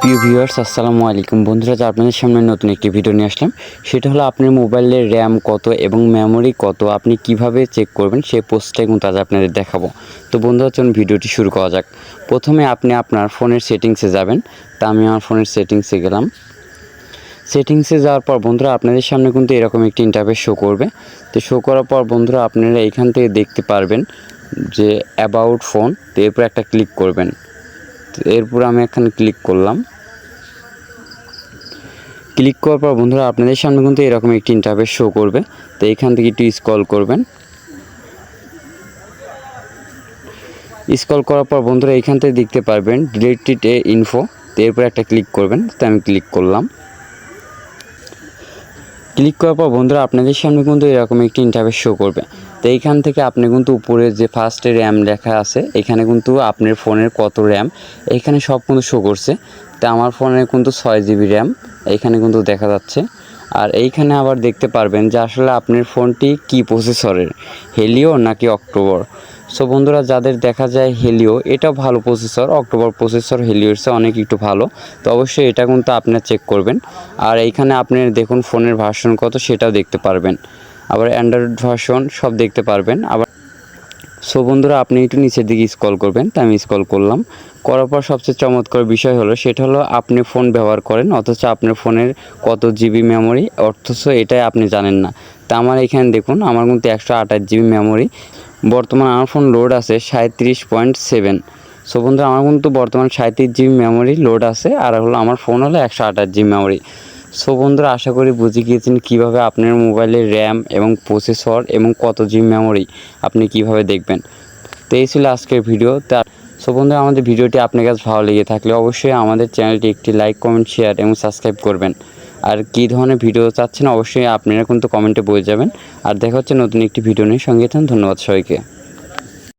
প্রিয় ভিউয়ার্স আসসালামু আলাইকুম বন্ধুরা, আপনাদের সামনে নতুন একটি ভিডিও নিয়ে আসলাম। সেটা হলো আপনার মোবাইলের র্যাম কত এবং মেমোরি কত আপনি কিভাবে চেক করবেন সেই পোস্টটাই কিন্তু আজ আপনাদের দেখাবো। তো বন্ধুরা চলুন ভিডিওটি শুরু করা যাক। প্রথমে আপনি আপনার ফোনের সেটিংসে যাবেন। তা আমি আমার ফোনের সেটিংসে গেলাম। সেটিংসে যাওয়ার পর বন্ধুরা আপনাদের সামনে কিন্তু এরকম একটি ইন্টারফেস শো করবে। তো শো করার পর বন্ধুরা আপনারা এখান থেকে দেখতে পারবেন যে অ্যাবাউট ফোন। তো এরপর একটা ক্লিক করবেন। তো এরপর আমি এখানে ক্লিক করলাম। ক্লিক করার পর বন্ধুরা আপনাদের সামনে কিন্তু এরকম একটি ইন্টারফেস শো করবে। তো এখান থেকে একটু স্ক্রল করবেন। স্ক্রল করার পর বন্ধুরা এখান থেকে দেখতে পারবেন ডিলেটেড ইনফো। তো এরপর একটা ক্লিক করবেন। তো আমি ক্লিক করলাম। ক্লিক করার পর বন্ধুরা আপনাদের সামনে কিন্তু এরকম একটি ইন্টারফেস শো করবে। তো এইখান থেকে আপনি কিন্তু উপরে যে ফার্স্টে র্যাম লেখা আছে এখানে কিন্তু আপনার ফোনের কত র্যাম এখানে সব কিন্তু শো করছে। তো আমার ফোনের কিন্তু 6 GB র্যাম এইখানে কিন্তু দেখা যাচ্ছে। আর এইখানে আবার দেখতে পারবেন যে আসলে আপনার ফোনটি কি প্রসেসরের, হেলিও নাকি অক্টোবর। সো বন্ধুরা যাদের দেখা যায় হেলিও, এটাও ভালো প্রসেসর, অক্টোবর প্রসেসর হেলিওর চেয়ে অনেক একটু ভালো। তো অবশ্যই এটা কিন্তু আপনারা চেক করবেন। আর এইখানে আপনি দেখুন ফোনের ভার্সন কত সেটাও দেখতে পারবেন। আবার অ্যান্ড্রয়েড ভার্সন সব দেখতে পারবেন। আবার সো বন্ধুরা আপনি একটু নিচের দিকে স্ক্রল করবেন। তা আমি স্ক্রল করলাম। করার পর সবচেয়ে চমৎকার বিষয় হলো সেটা হলো আপনি ফোন ব্যবহার করেন অথচ আপনার ফোনের কত জিবি মেমোরি অথচ এটাই আপনি জানেন না। তা আমার এখানে দেখুন আমার কিন্তু 128 GB মেমোরি। বর্তমানে আমার ফোন লোড আছে 37.7। সো বন্ধুরা আমার কিন্তু বর্তমানে 37 GB মেমোরি লোড আছে। আর হলো আমার ফোন হলো 128 GB মেমোরি। সো বন্ধুরা আশা করি বুঝে গিয়েছেন কীভাবে আপনার মোবাইলের র্যাম এবং প্রসেসর এবং কত জিবি মেমোরি আপনি কিভাবে দেখবেন। তো এই ছিল আজকের ভিডিও। সো বন্ধুরা আমাদের ভিডিওটি আপনার কাছে ভালো লেগে থাকলে অবশ্যই আমাদের চ্যানেলটি একটি লাইক, কমেন্ট, শেয়ার এবং সাবস্ক্রাইব করবেন। আর কী ধরনের ভিডিও চাচ্ছেন অবশ্যই আপনারা কিন্তু কমেন্টে বলে যাবেন। আর দেখা হচ্ছে নতুন একটি ভিডিও নিয়ে। সঙ্গে থাকুন। ধন্যবাদ সবাইকে।